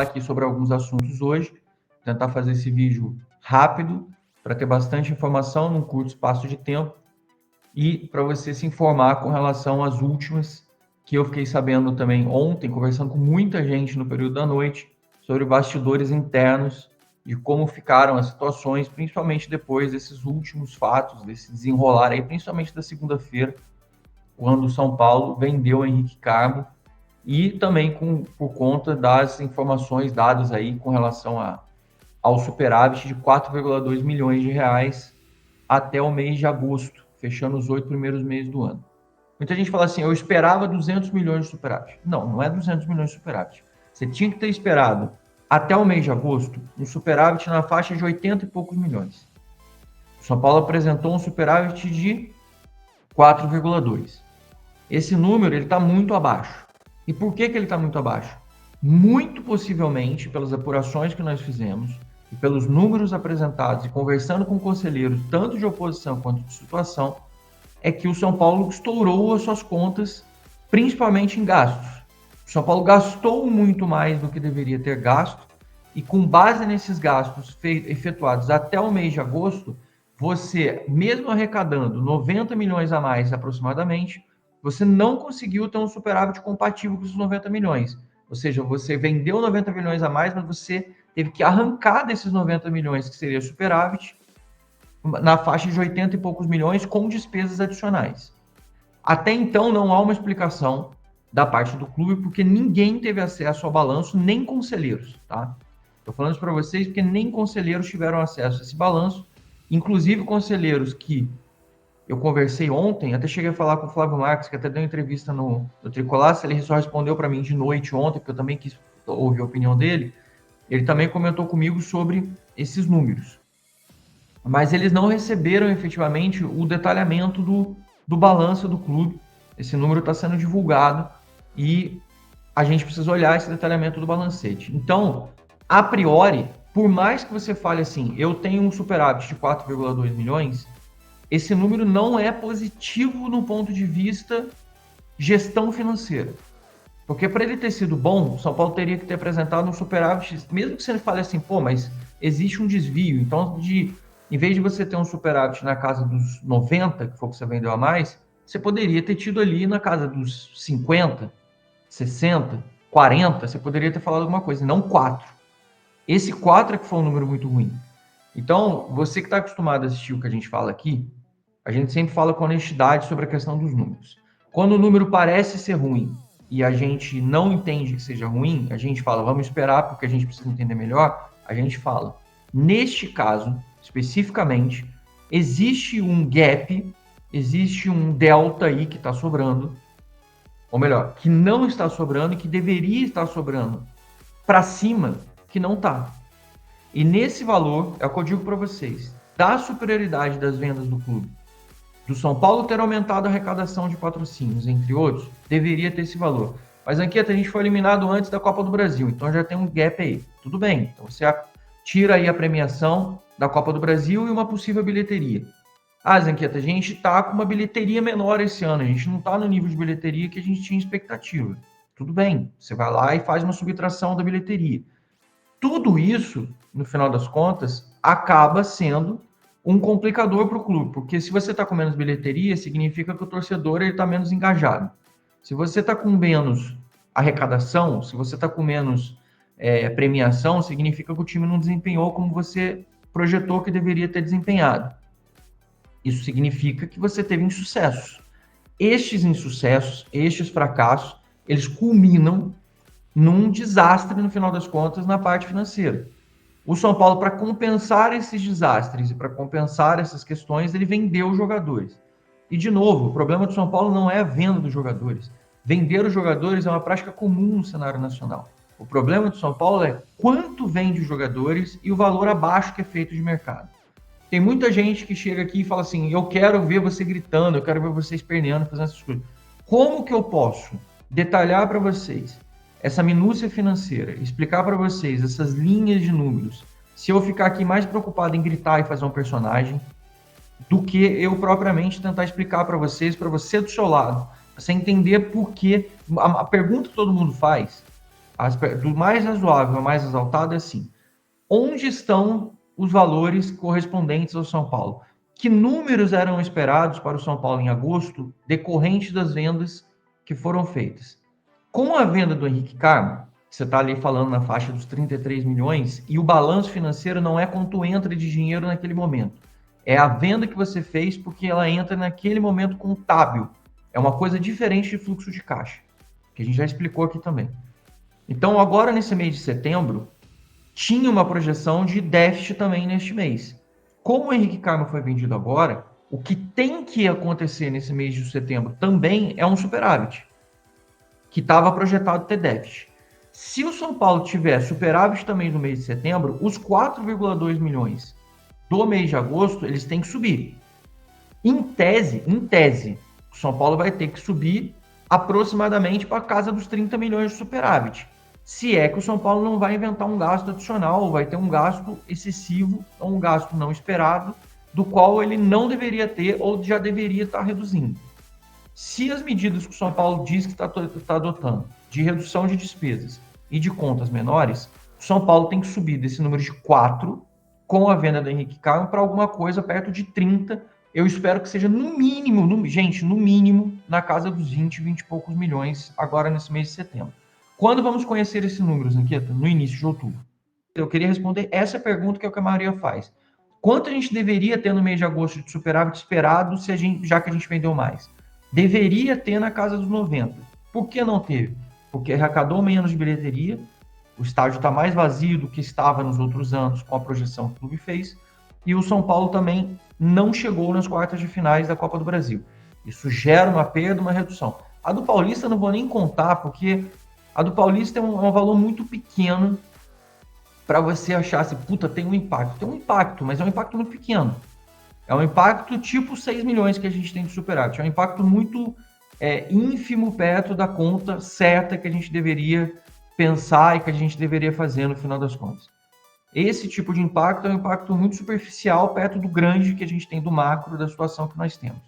aqui sobre alguns assuntos hoje, tentar fazer esse vídeo rápido, para ter bastante informação num curto espaço de tempo e para você se informar com relação às últimas, que eu fiquei sabendo também ontem, conversando com muita gente no período da noite, sobre bastidores internos de como ficaram as situações, principalmente depois desses últimos fatos, desse desenrolar aí, principalmente da segunda-feira, quando o São Paulo vendeu o Henrique Carmo, e também por conta das informações dadas aí com relação ao superávit de 4,2 milhões de reais até o mês de agosto, fechando os 8 primeiros meses do ano. Muita gente fala assim, eu esperava 200 milhões de superávit. Não, não é 200 milhões de superávit. Você tinha que ter esperado até o mês de agosto um superávit na faixa de 80 e poucos milhões. O São Paulo apresentou um superávit de 4,2. Esse número ele está muito abaixo. E por que ele está muito abaixo? Muito possivelmente pelas apurações que nós fizemos e pelos números apresentados e conversando com conselheiros, tanto de oposição quanto de situação, é que o São Paulo estourou as suas contas, principalmente em gastos. O São Paulo gastou muito mais do que deveria ter gasto, e com base nesses gastos efetuados até o mês de agosto, você, mesmo arrecadando 90 milhões a mais aproximadamente, você não conseguiu ter um superávit compatível com os 90 milhões. Ou seja, você vendeu 90 milhões a mais, mas você teve que arrancar desses 90 milhões, que seria superávit, na faixa de 80 e poucos milhões com despesas adicionais. Até então, não há uma explicação da parte do clube, porque ninguém teve acesso ao balanço, nem conselheiros, tá? Estou falando isso para vocês porque nem conselheiros tiveram acesso a esse balanço, inclusive conselheiros que eu conversei ontem, até cheguei a falar com o Flávio Marques, que até deu entrevista no Tricolás, ele só respondeu para mim de noite ontem, porque eu também quis ouvir a opinião dele. Ele também comentou comigo sobre esses números. Mas eles não receberam efetivamente o detalhamento do balanço do clube. Esse número está sendo divulgado e a gente precisa olhar esse detalhamento do balancete. Então, a priori, por mais que você fale assim, eu tenho um superávit de 4,2 milhões, esse número não é positivo no ponto de vista gestão financeira. Porque para ele ter sido bom, o São Paulo teria que ter apresentado um superávit, mesmo que você fale assim, pô, mas existe um desvio. Então, em vez de você ter um superávit na casa dos 90, que foi o que você vendeu a mais, você poderia ter tido ali na casa dos 50, 60, 40, você poderia ter falado alguma coisa, não 4. Esse 4 é que foi um número muito ruim. Então, você que está acostumado a assistir o que a gente fala aqui, a gente sempre fala com honestidade sobre a questão dos números. Quando o número parece ser ruim e a gente não entende que seja ruim, a gente fala, vamos esperar porque a gente precisa entender melhor, a gente fala. Neste caso, especificamente, existe um gap, existe um delta aí que está sobrando, ou melhor, que não está sobrando e que deveria estar sobrando para cima, que não está. E nesse valor, é o que eu digo para vocês, da superioridade das vendas do clube, do São Paulo ter aumentado a arrecadação de patrocínios, entre outros, deveria ter esse valor. Mas, Anquieta, a gente foi eliminado antes da Copa do Brasil, então já tem um gap aí. Tudo bem, então você tira aí a premiação da Copa do Brasil e uma possível bilheteria. Ah, Zanqueta, a gente está com uma bilheteria menor esse ano, a gente não está no nível de bilheteria que a gente tinha expectativa. Tudo bem, você vai lá e faz uma subtração da bilheteria. Tudo isso, no final das contas, acaba sendo um complicador para o clube, porque se você está com menos bilheteria, significa que o torcedor está menos engajado. Se você está com menos arrecadação, se você está com menos premiação, significa que o time não desempenhou como você projetou que deveria ter desempenhado. Isso significa que você teve insucessos. Estes insucessos, estes fracassos, eles culminam num desastre, no final das contas, na parte financeira. O São Paulo, para compensar esses desastres e para compensar essas questões, ele vendeu os jogadores. E, de novo, o problema do São Paulo não é a venda dos jogadores. Vender os jogadores é uma prática comum no cenário nacional. O problema do São Paulo é quanto vende os jogadores e o valor abaixo que é feito de mercado. Tem muita gente que chega aqui e fala assim, eu quero ver você gritando, eu quero ver você esperneando, fazendo essas coisas. Como que eu posso detalhar para vocês essa minúcia financeira, explicar para vocês essas linhas de números, se eu ficar aqui mais preocupado em gritar e fazer um personagem, do que eu propriamente tentar explicar para vocês, para você do seu lado, para você entender por que. A pergunta que todo mundo faz do mais razoável ao mais exaltado é assim: onde estão os valores correspondentes ao São Paulo? Que números eram esperados para o São Paulo em agosto, decorrente das vendas que foram feitas? Com a venda do Henrique Carmo, você está ali falando na faixa dos 33 milhões, e o balanço financeiro não é quanto entra de dinheiro naquele momento. É a venda que você fez porque ela entra naquele momento contábil. É uma coisa diferente de fluxo de caixa, que a gente já explicou aqui também. Então, agora nesse mês de setembro, tinha uma projeção de déficit também neste mês. Como o Henrique Carmo foi vendido agora, o que tem que acontecer nesse mês de setembro também é um superávit, que estava projetado ter déficit. Se o São Paulo tiver superávit também no mês de setembro, os 4,2 milhões do mês de agosto, eles têm que subir. Em tese, o São Paulo vai ter que subir aproximadamente para a casa dos 30 milhões de superávit. Se é que o São Paulo não vai inventar um gasto adicional, ou vai ter um gasto excessivo, ou um gasto não esperado, do qual ele não deveria ter ou já deveria estar reduzindo. Se as medidas que o São Paulo diz que está adotando, de redução de despesas e de contas menores, o São Paulo tem que subir desse número de 4, com a venda do Henrique Carmo, para alguma coisa perto de 30. Eu espero que seja no mínimo, no mínimo, na casa dos 20 e poucos milhões, agora nesse mês de setembro. Quando vamos conhecer esses números, Anqueta? No início de outubro. Eu queria responder essa pergunta que é o que a maioria faz. Quanto a gente deveria ter no mês de agosto de superávit esperado, já que a gente vendeu mais? Deveria ter na casa dos 90. Por que não teve? Porque arrecadou menos de bilheteria, o estádio está mais vazio do que estava nos outros anos com a projeção que o clube fez, e o São Paulo também não chegou nas quartas de finais da Copa do Brasil. Isso gera uma perda, uma redução. A do Paulista não vou nem contar, porque a do Paulista é um valor muito pequeno para você achar assim, puta, tem um impacto. Tem um impacto, mas é um impacto muito pequeno. É um impacto tipo 6 milhões que a gente tem de superávit. É um impacto muito ínfimo perto da conta certa que a gente deveria pensar e que a gente deveria fazer no final das contas. Esse tipo de impacto é um impacto muito superficial perto do grande que a gente tem do macro da situação que nós temos.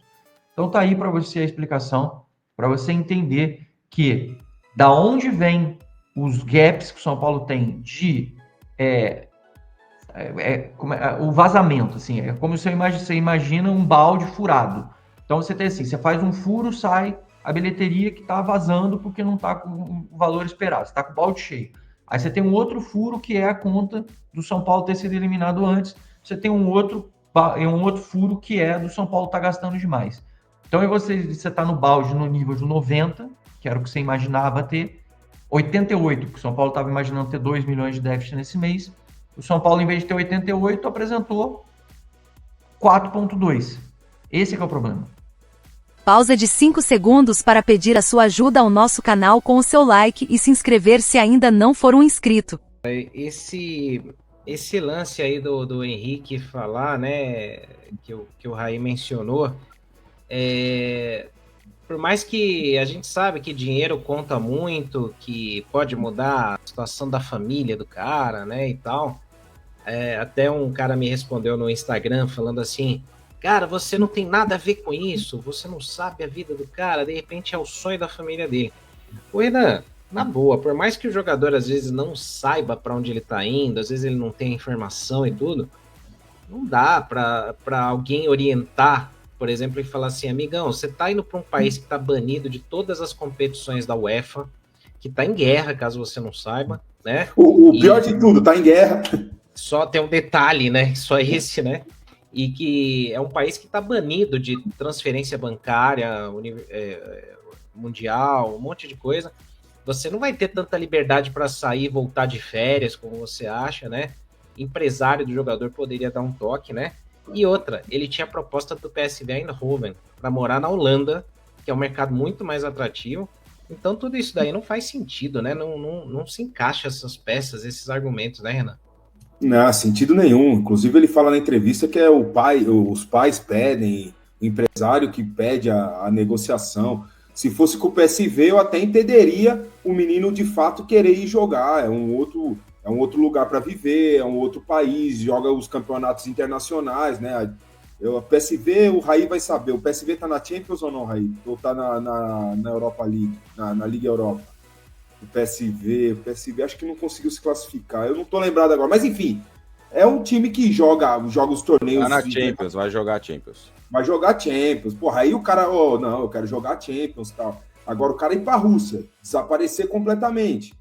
Então tá aí para você a explicação, para você entender que da onde vem os gaps que o São Paulo tem de o vazamento, assim, é como se você imagina um balde furado. Então você tem assim, você faz um furo, sai a bilheteria que está vazando porque não está com o valor esperado, você está com o balde cheio. Aí você tem um outro furo que é a conta do São Paulo ter sido eliminado antes, você tem um outro furo que é do São Paulo estar gastando demais. Então você está no balde no nível de 90, que era o que você imaginava ter, 88, que o São Paulo estava imaginando ter 2 milhões de déficit nesse mês. O São Paulo, em vez de ter 88, apresentou 4,2. Esse é o problema. Pausa de 5 segundos para pedir a sua ajuda ao nosso canal com o seu like e se inscrever se ainda não for um inscrito. Esse lance aí do Henrique falar, né, que o Raí mencionou, por mais que a gente sabe que dinheiro conta muito, que pode mudar a situação da família do cara, né, e tal. Até um cara me respondeu no Instagram falando assim, cara, você não tem nada a ver com isso, você não sabe a vida do cara, de repente é o sonho da família dele. Ô Renan, na boa, por mais que o jogador às vezes não saiba para onde ele tá indo, às vezes ele não tem informação e tudo, não dá para alguém orientar, por exemplo, e falar assim, amigão, você tá indo para um país que tá banido de todas as competições da UEFA, que tá em guerra, caso você não saiba, né? O pior de tudo, tá em guerra. Só tem um detalhe, né? Só esse, né? E que é um país que está banido de transferência bancária, mundial, um monte de coisa. Você não vai ter tanta liberdade para sair e voltar de férias, como você acha, né? Empresário do jogador poderia dar um toque, né? E outra, ele tinha a proposta do PSV Eindhoven para morar na Holanda, que é um mercado muito mais atrativo. Então tudo isso daí não faz sentido, né? Não se encaixa essas peças, esses argumentos, né, Renan? Não, sentido nenhum. Inclusive, ele fala na entrevista que é os pais pedem, o empresário que pede a negociação. Se fosse com o PSV, eu até entenderia o menino de fato querer ir jogar. É um outro lugar para viver, é um outro país, joga os campeonatos internacionais, né? O PSV, o Raí vai saber. O PSV tá na Champions ou não, Raí? Ou tá na Europa League, na Liga Europa? o PSV acho que não conseguiu se classificar, eu não tô lembrado agora, mas enfim, é um time que joga os torneios. Tá na Champions, vai jogar Champions. Vai jogar Champions, porra, aí o cara, não, eu quero jogar Champions e tal. Agora o cara ir pra Rússia, desaparecer completamente.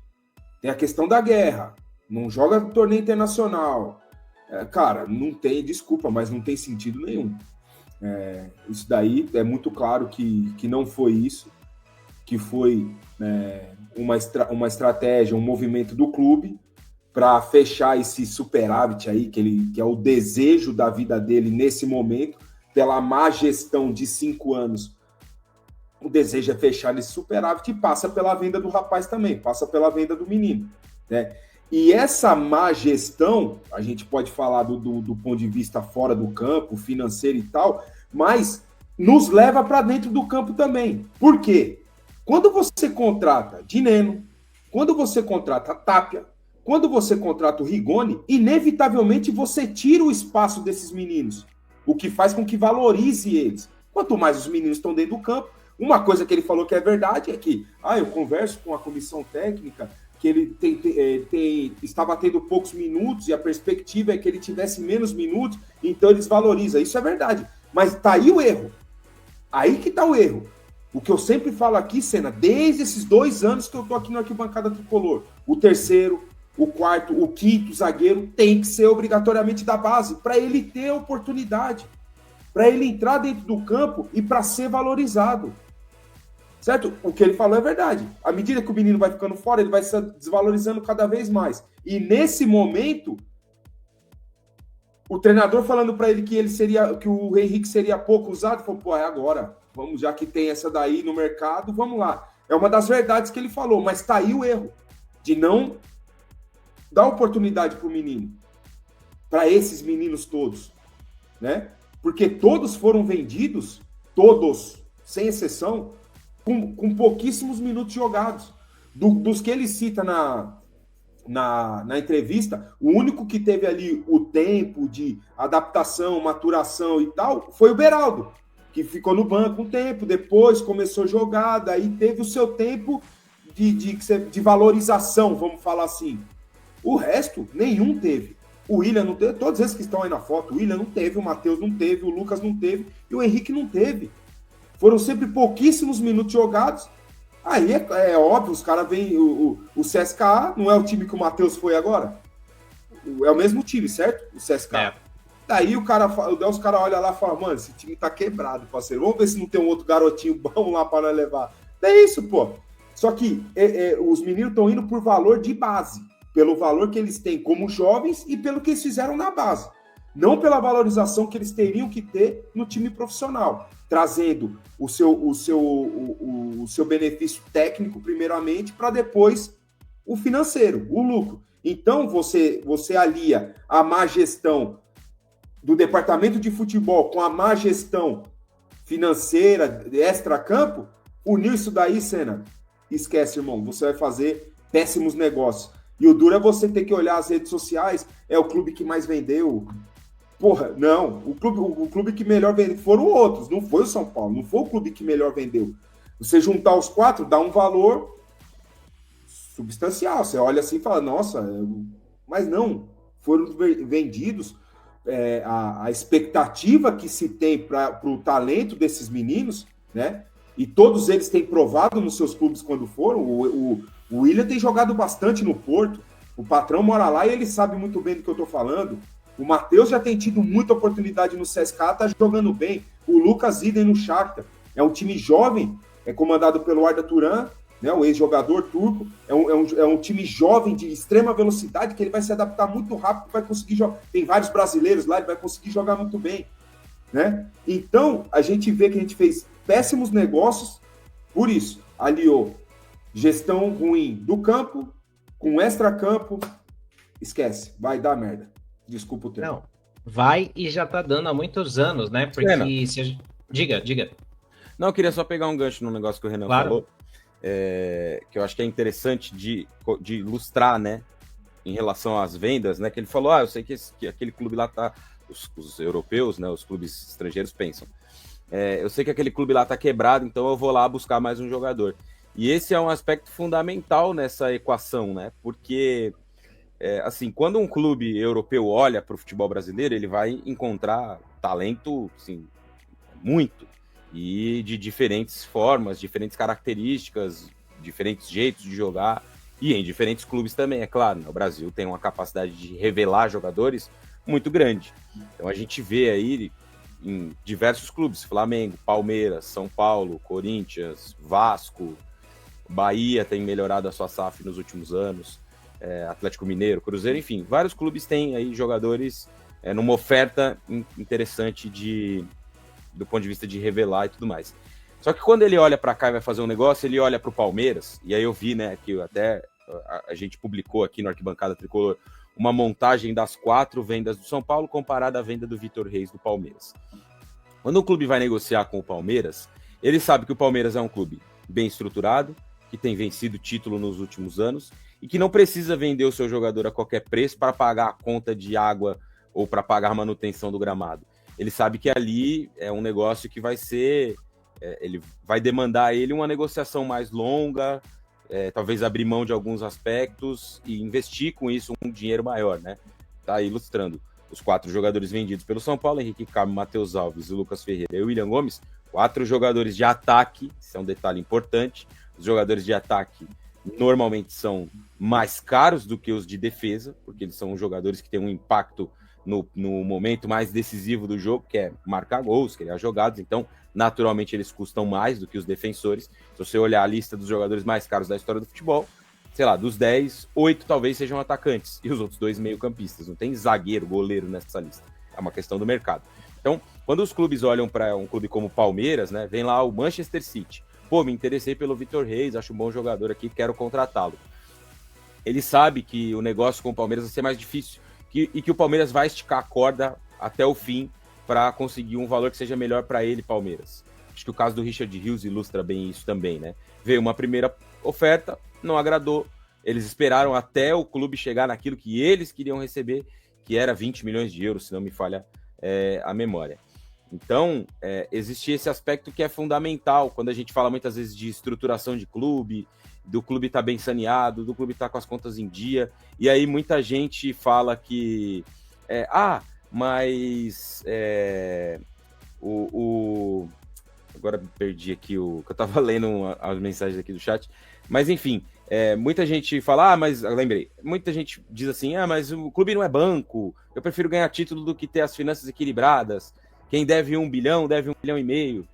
Tem a questão da guerra, não joga torneio internacional. Cara, não tem, desculpa, mas não tem sentido nenhum. Isso daí é muito claro que não foi isso, que foi uma estratégia, um movimento do clube para fechar esse superávit aí, que é o desejo da vida dele nesse momento, pela má gestão de 5 anos. O desejo é fechar esse superávit e passa pela venda do rapaz também, passa pela venda do menino, né? E essa má gestão, a gente pode falar do ponto de vista fora do campo, financeiro e tal, mas nos leva para dentro do campo também. Por quê? Quando você contrata Dineno, quando você contrata Tapia, quando você contrata o Rigoni, inevitavelmente você tira o espaço desses meninos, o que faz com que valorize eles. Quanto mais os meninos estão dentro do campo, uma coisa que ele falou que é verdade é que eu converso com a comissão técnica que ele estava tendo poucos minutos e a perspectiva é que ele tivesse menos minutos, então eles valorizam. Isso é verdade. Mas tá aí o erro. Aí que tá o erro. O que eu sempre falo aqui, Senna, desde esses 2 anos que eu tô aqui no Arquibancada Tricolor, o terceiro, o quarto, o quinto zagueiro tem que ser obrigatoriamente da base, para ele ter oportunidade, para ele entrar dentro do campo e para ser valorizado. Certo? O que ele falou é verdade. À medida que o menino vai ficando fora, ele vai se desvalorizando cada vez mais. E nesse momento, o treinador falando para ele que o Henrique seria pouco usado, falou, é agora. Vamos, já que tem essa daí no mercado, vamos lá. É uma das verdades que ele falou, mas tá aí o erro de não dar oportunidade para o menino, para esses meninos todos, né? Porque todos foram vendidos, todos, sem exceção, com pouquíssimos minutos jogados. Dos que ele cita na entrevista, o único que teve ali o tempo de adaptação, maturação e tal, foi o Beraldo, que ficou no banco um tempo, depois começou a jogar, daí teve o seu tempo de valorização, vamos falar assim. O resto, nenhum teve. O William não teve, todos esses que estão aí na foto, o William não teve, o Matheus não teve, o Lucas não teve e o Henrique não teve. Foram sempre pouquíssimos minutos jogados. Aí é óbvio, os caras vêm. O CSKA não é o time que o Matheus foi agora? É o mesmo time, certo? O CSKA. Daí os caras olham lá e falam, mano, esse time tá quebrado, parceiro. Vamos ver se não tem um outro garotinho bom lá para nós levar. É isso, pô. Só que os meninos estão indo por valor de base. Pelo valor que eles têm como jovens e pelo que eles fizeram na base. Não pela valorização que eles teriam que ter no time profissional, trazendo o seu benefício técnico primeiramente, para depois o financeiro, o lucro. Então você alia a má gestão do departamento de futebol com a má gestão financeira, extra-campo, uniu isso daí, Senna, esquece, irmão, você vai fazer péssimos negócios. E o duro é você ter que olhar as redes sociais, é o clube que mais vendeu. Porra, não. O clube que melhor vendeu foram outros, não foi o São Paulo, não foi o clube que melhor vendeu. Você juntar os 4, dá um valor substancial. Você olha assim e fala, nossa, mas não. Foram vendidos a expectativa que se tem para o talento desses meninos, né? E todos eles têm provado nos seus clubes quando foram. O William tem jogado bastante no Porto. O patrão mora lá e ele sabe muito bem do que eu tô falando. O Matheus já tem tido muita oportunidade no CSKA, tá jogando bem. O Lucas idem no Shakhtar. É um time jovem, é comandado pelo Arda Turan, né, o ex-jogador turco. É um time jovem de extrema velocidade, que ele vai se adaptar muito rápido, vai conseguir jogar. Tem vários brasileiros lá, ele vai conseguir jogar muito bem, né? Então, a gente vê que a gente fez péssimos negócios, por isso, aliou gestão ruim do campo com extra-campo, esquece, vai dar merda. Desculpa o termo. Não, vai e já tá dando há muitos anos, né? Porque se a gente... Diga. Não, eu queria só pegar um gancho no negócio que o Renan falou, que eu acho que é interessante de ilustrar, né? Em relação às vendas, né? Que ele falou, eu sei que aquele clube lá tá... Os europeus, né? Os clubes estrangeiros pensam. Eu sei que aquele clube lá tá quebrado, então eu vou lá buscar mais um jogador. E esse é um aspecto fundamental nessa equação, né? Porque, assim, quando um clube europeu olha para o futebol brasileiro, ele vai encontrar talento, assim, muito, e de diferentes formas, diferentes características, diferentes jeitos de jogar, e em diferentes clubes também, é claro. Né? O Brasil tem uma capacidade de revelar jogadores muito grande. Então a gente vê aí em diversos clubes, Flamengo, Palmeiras, São Paulo, Corinthians, Vasco, Bahia tem melhorado a sua SAF nos últimos anos, Atlético Mineiro, Cruzeiro, enfim, vários clubes têm aí jogadores numa oferta interessante do ponto de vista de revelar e tudo mais. Só que quando ele olha para cá e vai fazer um negócio, ele olha para o Palmeiras, e aí eu vi, né, que até a gente publicou aqui no Arquibancada Tricolor uma montagem das 4 vendas do São Paulo comparada à venda do Vitor Reis do Palmeiras. Quando o clube vai negociar com o Palmeiras, ele sabe que o Palmeiras é um clube bem estruturado, que tem vencido título nos últimos anos e que não precisa vender o seu jogador a qualquer preço para pagar a conta de água ou para pagar a manutenção do gramado. Ele sabe que ali é um negócio que vai ser... ele vai demandar a ele uma negociação mais longa, talvez abrir mão de alguns aspectos e investir com isso um dinheiro maior, né? Tá ilustrando. Os 4 jogadores vendidos pelo São Paulo, Henrique Caio, Matheus Alves, Lucas Ferreira e William Gomes, 4 jogadores de ataque, isso é um detalhe importante. Os jogadores de ataque normalmente são mais caros do que os de defesa, porque eles são jogadores que têm um impacto no momento mais decisivo do jogo, que é marcar gols, criar jogadas, então naturalmente eles custam mais do que os defensores. Se você olhar a lista dos jogadores mais caros da história do futebol, sei lá, dos 10, 8 talvez sejam atacantes, e os outros 2 meio-campistas. Não tem zagueiro, goleiro nessa lista. É uma questão do mercado. Então, quando os clubes olham para um clube como o Palmeiras, né, vem lá o Manchester City. Pô, me interessei pelo Vitor Reis, acho um bom jogador aqui, quero contratá-lo. Ele sabe que o negócio com o Palmeiras vai ser mais difícil e que o Palmeiras vai esticar a corda até o fim para conseguir um valor que seja melhor para ele, Palmeiras. Acho que o caso do Richard Rios ilustra bem isso também, né? Veio uma primeira oferta, não agradou, eles esperaram até o clube chegar naquilo que eles queriam receber, que era 20 milhões de euros, se não me falha a memória. Então, existe esse aspecto que é fundamental quando a gente fala muitas vezes de estruturação de clube, do clube estar bem saneado, do clube estar com as contas em dia, e aí muita gente fala que mas agora perdi aqui que eu estava lendo as mensagens aqui do chat, mas enfim, muita gente fala, mas lembrei, muita gente diz assim, mas o clube não é banco, eu prefiro ganhar título do que ter as finanças equilibradas, quem deve 1 bilhão, deve 1,5 bilhão.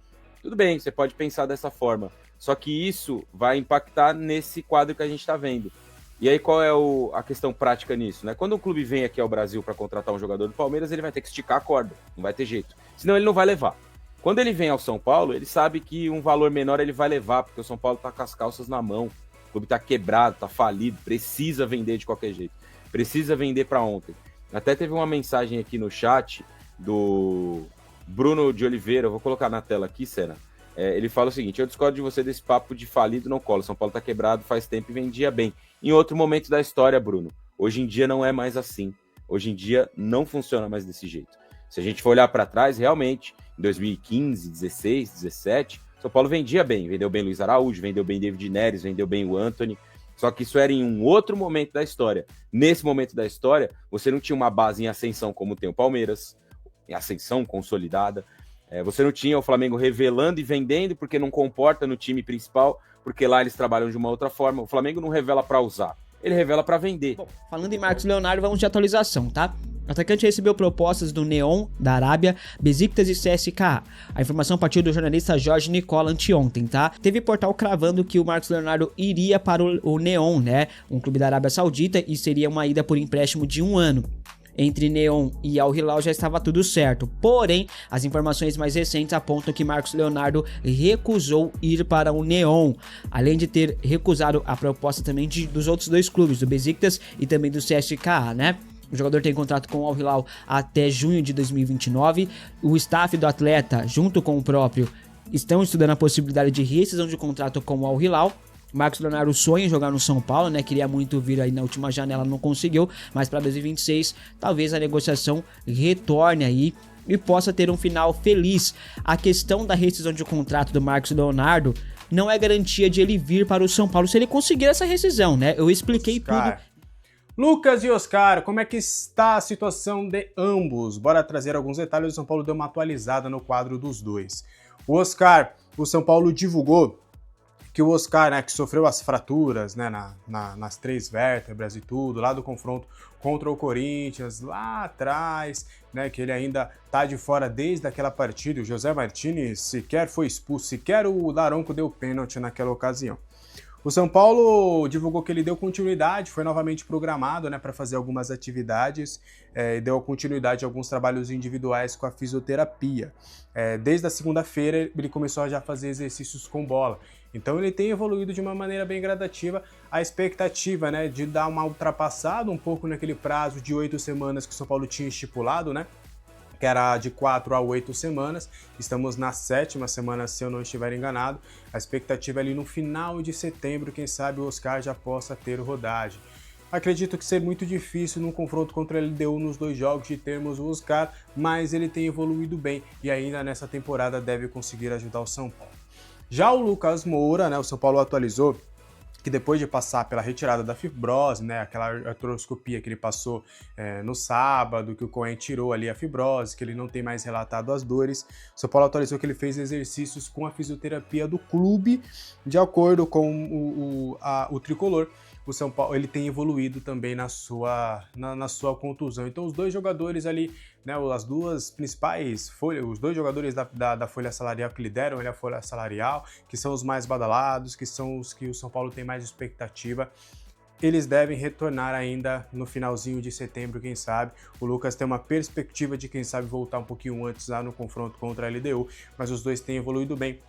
Tudo bem, você pode pensar dessa forma, só que isso vai impactar nesse quadro que a gente está vendo. E aí qual é a questão prática nisso, né? Quando um clube vem aqui ao Brasil para contratar um jogador do Palmeiras, ele vai ter que esticar a corda, não vai ter jeito, senão ele não vai levar. Quando ele vem ao São Paulo, ele sabe que um valor menor ele vai levar, porque o São Paulo está com as calças na mão, o clube está quebrado, está falido, precisa vender de qualquer jeito, precisa vender para ontem. Até teve uma mensagem aqui no chat do Bruno de Oliveira, eu vou colocar na tela aqui, Senna. Ele fala o seguinte: eu discordo de você desse papo de falido não cola, São Paulo está quebrado faz tempo e vendia bem. Em outro momento da história, Bruno, hoje em dia não é mais assim, hoje em dia não funciona mais desse jeito. Se a gente for olhar para trás, realmente, em 2015, 16, 17, São Paulo vendia bem, vendeu bem Luiz Araújo, vendeu bem David Neres, vendeu bem o Antony, só que isso era em um outro momento da história. Nesse momento da história, você não tinha uma base em ascensão como tem o Palmeiras, em ascensão consolidada, você não tinha o Flamengo revelando e vendendo porque não comporta no time principal, porque lá eles trabalham de uma outra forma. O Flamengo não revela para usar, ele revela para vender. Bom, falando em Marcos Leonardo, vamos de atualização, tá? O atacante recebeu propostas do Neon, da Arábia, Besiktas e CSKA. A informação partiu do jornalista Jorge Nicola anteontem, tá? Teve portal cravando que o Marcos Leonardo iria para o Neon, né? Um clube da Arábia Saudita, e seria uma ida por empréstimo de 1 ano. Entre Neon e Al Hilal já estava tudo certo, porém, as informações mais recentes apontam que Marcos Leonardo recusou ir para o Neon, além de ter recusado a proposta também dos outros 2 clubes, do Besiktas e também do CSKA, né? O jogador tem contrato com o Al Hilal até junho de 2029, o staff do atleta, junto com o próprio, estão estudando a possibilidade de rescisão de contrato com o Al Hilal. Marcos Leonardo sonha em jogar no São Paulo, né? Queria muito vir aí na última janela, não conseguiu, mas para 2026 talvez a negociação retorne aí e possa ter um final feliz. A questão da rescisão de contrato do Marcos Leonardo não é garantia de ele vir para o São Paulo se ele conseguir essa rescisão, né? Eu expliquei tudo. Lucas e Oscar, como é que está a situação de ambos? Bora trazer alguns detalhes. O São Paulo deu uma atualizada no quadro dos dois. O Oscar, o São Paulo divulgou que o Oscar, né, que sofreu as fraturas, né, nas 3 vértebras e tudo, lá do confronto contra o Corinthians, lá atrás, né, que ele ainda tá de fora desde aquela partida. O José Martínez sequer foi expulso, sequer o Daronco deu pênalti naquela ocasião. O São Paulo divulgou que ele deu continuidade, foi novamente programado, né, para fazer algumas atividades, e deu continuidade a alguns trabalhos individuais com a fisioterapia. Desde a segunda-feira ele começou a já fazer exercícios com bola. Então ele tem evoluído de uma maneira bem gradativa. A expectativa, né, de dar uma ultrapassada um pouco naquele prazo de 8 semanas que o São Paulo tinha estipulado, né? Que era de 4 a 8 semanas, estamos na 7ª semana, se eu não estiver enganado. A expectativa é ali no final de setembro, quem sabe o Oscar já possa ter rodagem. Acredito que ser muito difícil num confronto contra a LDU nos 2 jogos de termos o Oscar, mas ele tem evoluído bem e ainda nessa temporada deve conseguir ajudar o São Paulo. Já o Lucas Moura, né, o São Paulo atualizou que depois de passar pela retirada da fibrose, né, aquela artroscopia que ele passou no sábado, que o Cohen tirou ali a fibrose, que ele não tem mais relatado as dores, o São Paulo atualizou que ele fez exercícios com a fisioterapia do clube, de acordo com o tricolor. O São Paulo ele tem evoluído também na sua contusão. Então os 2 jogadores ali, né, as 2 principais folhas, os 2 jogadores da folha salarial que lideram a folha salarial, que são os mais badalados, que são os que o São Paulo tem mais expectativa, eles devem retornar ainda no finalzinho de setembro, quem sabe. O Lucas tem uma perspectiva de, quem sabe, voltar um pouquinho antes lá no confronto contra a LDU, mas os 2 têm evoluído bem.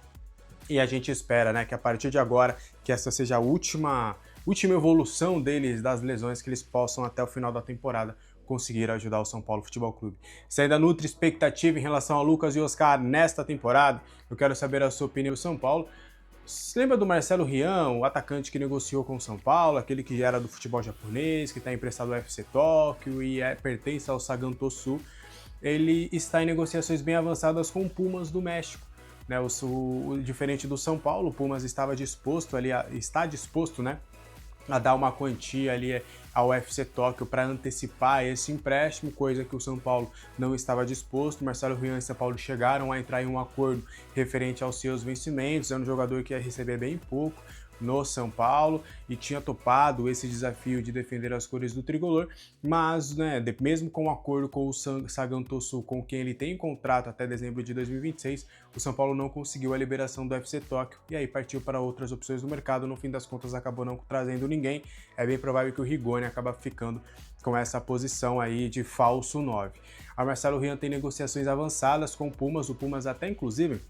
E a gente espera, né, que a partir de agora, que essa seja a última evolução deles, das lesões, que eles possam até o final da temporada conseguir ajudar o São Paulo Futebol Clube. Você ainda nutre expectativa em relação a Lucas e Oscar nesta temporada? Eu quero saber a sua opinião do São Paulo. Você lembra do Marcelo Rian, o atacante que negociou com o São Paulo, aquele que era do futebol japonês, que está emprestado ao FC Tóquio e pertence ao Sagan Tosu? Ele está em negociações bem avançadas com o Pumas do México. Né, diferente do São Paulo, o Pumas está disposto, né, a dar uma quantia ali ao FC Tóquio para antecipar esse empréstimo, coisa que o São Paulo não estava disposto. Marcelo Rian e São Paulo chegaram a entrar em um acordo referente aos seus vencimentos, é um jogador que ia receber bem pouco no São Paulo e tinha topado esse desafio de defender as cores do tricolor, mas, né, mesmo com o acordo com o Sagan Tosu, com quem ele tem contrato até dezembro de 2026, o São Paulo não conseguiu a liberação do FC Tóquio e aí partiu para outras opções do mercado. No fim das contas acabou não trazendo ninguém. É bem provável que o Rigoni acaba ficando com essa posição aí de falso 9. A Marcelo Rian tem negociações avançadas com o Pumas até inclusive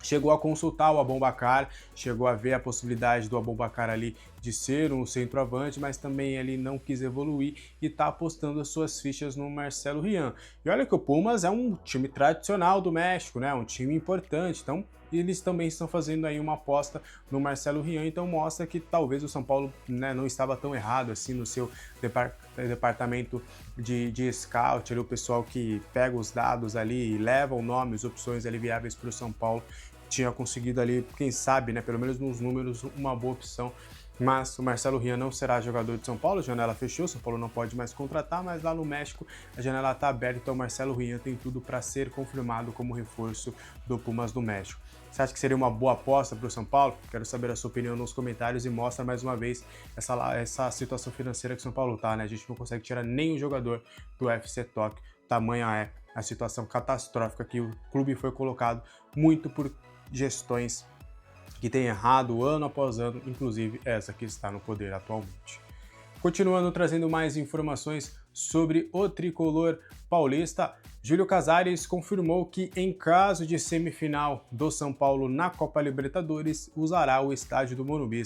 chegou a consultar o Aboubacar, chegou a ver a possibilidade do Aboubacar ali de ser um centroavante, mas também ele não quis evoluir e está apostando as suas fichas no Marcelo Rian. E olha que o Pumas é um time tradicional do México, né? Um time importante, então eles também estão fazendo aí uma aposta no Marcelo Rian, então mostra que talvez o São Paulo, né, não estava tão errado assim no seu departamento de scout, ali, o pessoal que pega os dados ali e leva o nome, as opções ali viáveis para o São Paulo, tinha conseguido ali, quem sabe, né, pelo menos nos números, uma boa opção. Mas o Marcelo Rian não será jogador de São Paulo, a janela fechou, São Paulo não pode mais contratar, mas lá no México a janela está aberta, então o Marcelo Rian tem tudo para ser confirmado como reforço do Pumas do México. Você acha que seria uma boa aposta para o São Paulo? Quero saber a sua opinião nos comentários e mostra mais uma vez essa situação financeira que o São Paulo está, né? A gente não consegue tirar nem o jogador do FC Tóquio, tamanha é a situação catastrófica que o clube foi colocado, muito por gestões que tem errado ano após ano, inclusive essa que está no poder atualmente. Continuando trazendo mais informações sobre o tricolor paulista, Júlio Casares confirmou que, em caso de semifinal do São Paulo na Copa Libertadores, usará o estádio do Morumbi.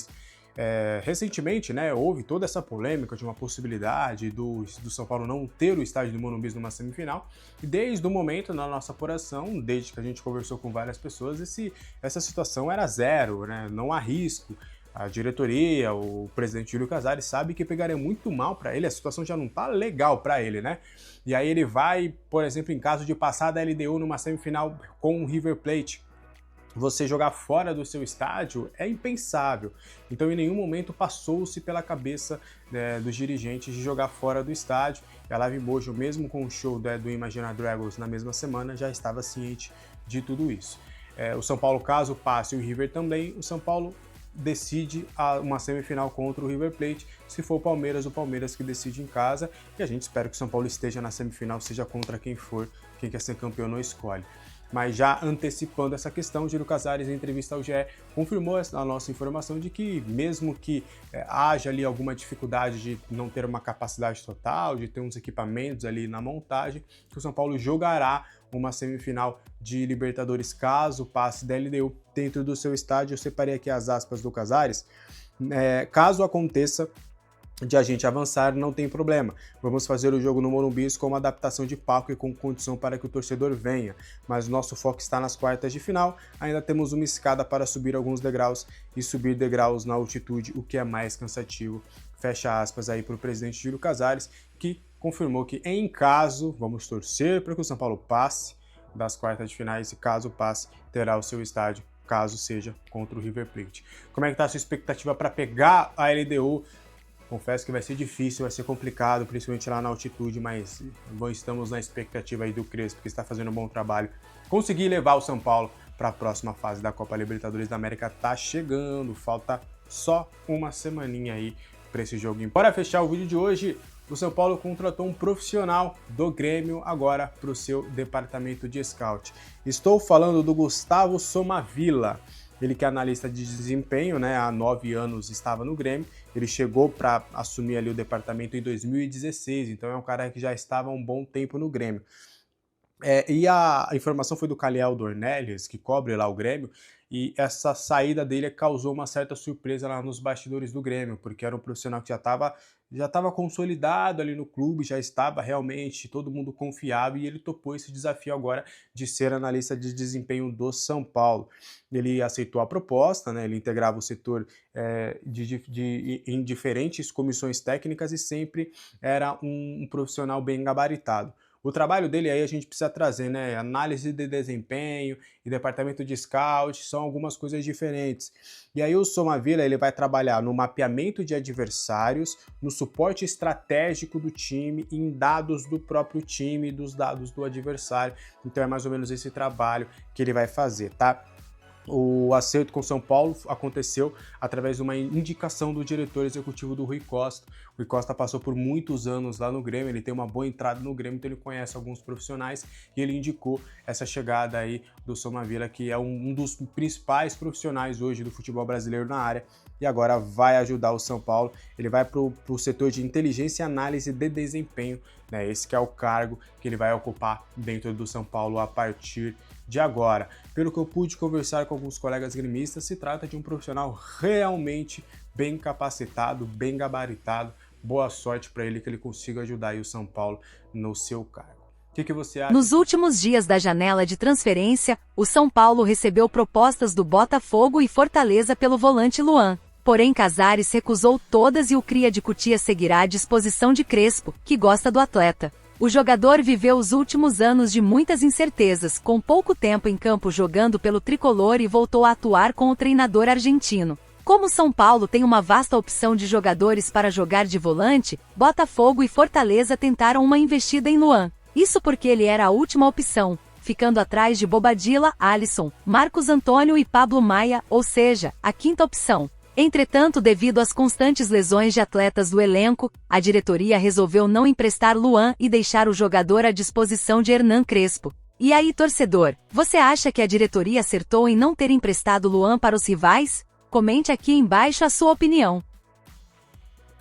Recentemente, né, houve toda essa polêmica de uma possibilidade do São Paulo não ter o estádio do Morumbi numa semifinal, e desde o momento na nossa apuração, desde que a gente conversou com várias pessoas, essa situação era zero, né, não há risco. A diretoria, o presidente Júlio Casares sabe que pegaria muito mal para ele, a situação já não tá legal para ele, né? E aí ele vai, por exemplo, em caso de passar da LDU numa semifinal com o River Plate, você jogar fora do seu estádio é impensável. Então, em nenhum momento passou-se pela cabeça dos dirigentes de jogar fora do estádio. E a Live Mojo, mesmo com o show do Imagine Dragons na mesma semana, já estava ciente de tudo isso. O São Paulo, caso passe, o River também, o São Paulo decide uma semifinal contra o River Plate. Se for o Palmeiras que decide em casa. E a gente espera que o São Paulo esteja na semifinal, seja contra quem for, quem quer ser campeão não escolhe. Mas já antecipando essa questão, Júlio Casares, em entrevista ao GE, confirmou a nossa informação de que, mesmo que haja ali alguma dificuldade de não ter uma capacidade total, de ter uns equipamentos ali na montagem, que o São Paulo jogará uma semifinal de Libertadores caso passe da LDU dentro do seu estádio. Eu separei aqui as aspas do Casares. Caso aconteça de a gente avançar, não tem problema. Vamos fazer o jogo no Morumbi com uma adaptação de palco e com condição para que o torcedor venha. Mas nosso foco está nas quartas de final. Ainda temos uma escada para subir alguns degraus e subir degraus na altitude, o que é mais cansativo. Fecha aspas aí para o presidente Júlio Casares, que confirmou que em caso, vamos torcer para que o São Paulo passe das quartas de finais e caso passe, terá o seu estádio, caso seja contra o River Plate. Como é que está a sua expectativa para pegar a LDU? Confesso que vai ser difícil, vai ser complicado, principalmente lá na altitude, mas estamos na expectativa aí do Crespo, que está fazendo um bom trabalho. Conseguir levar o São Paulo para a próxima fase da Copa Libertadores da América tá chegando, falta só uma semaninha aí para esse joguinho. Para fechar o vídeo de hoje, o São Paulo contratou um profissional do Grêmio agora para o seu departamento de scout. Estou falando do Gustavo Somavila. Ele que é analista de desempenho, né, há 9 anos estava no Grêmio, ele chegou para assumir ali o departamento em 2016, então é um cara que já estava há um bom tempo no Grêmio. E a informação foi do Caliel Dornelles, que cobre lá o Grêmio, e essa saída dele causou uma certa surpresa lá nos bastidores do Grêmio, porque era um profissional que já estava consolidado ali no clube, já estava realmente, todo mundo confiava, e ele topou esse desafio agora de ser analista de desempenho do São Paulo. Ele aceitou a proposta, né? Ele integrava o setor em diferentes comissões técnicas e sempre era um profissional bem gabaritado. O trabalho dele aí a gente precisa trazer, né? Análise de desempenho e departamento de scout são algumas coisas diferentes. E aí o Somavila ele vai trabalhar no mapeamento de adversários, no suporte estratégico do time, em dados do próprio time, dos dados do adversário. Então é mais ou menos esse trabalho que ele vai fazer, tá? O acerto com São Paulo aconteceu através de uma indicação do diretor executivo do Rui Costa. O Rui Costa passou por muitos anos lá no Grêmio, ele tem uma boa entrada no Grêmio, então ele conhece alguns profissionais e ele indicou essa chegada aí do Somavila, que é um dos principais profissionais hoje do futebol brasileiro na área, e agora vai ajudar o São Paulo. Ele vai para o setor de inteligência e análise de desempenho, né? Esse que é o cargo que ele vai ocupar dentro do São Paulo a partir de agora. Pelo que eu pude conversar com alguns colegas gremistas, se trata de um profissional realmente bem capacitado, bem gabaritado. Boa sorte para ele, que ele consiga ajudar aí o São Paulo no seu cargo. O que você acha? Nos últimos dias da janela de transferência, o São Paulo recebeu propostas do Botafogo e Fortaleza pelo volante Luan. Porém, Casares recusou todas e o cria de Cotia seguirá à disposição de Crespo, que gosta do atleta. O jogador viveu os últimos anos de muitas incertezas, com pouco tempo em campo jogando pelo tricolor, e voltou a atuar com o treinador argentino. Como São Paulo tem uma vasta opção de jogadores para jogar de volante, Botafogo e Fortaleza tentaram uma investida em Luan. Isso porque ele era a última opção, ficando atrás de Bobadilla, Alisson, Marcos Antônio e Pablo Maia, ou seja, a quinta opção. Entretanto, devido às constantes lesões de atletas do elenco, a diretoria resolveu não emprestar Luan e deixar o jogador à disposição de Hernan Crespo. E aí, torcedor, você acha que a diretoria acertou em não ter emprestado Luan para os rivais? Comente aqui embaixo a sua opinião.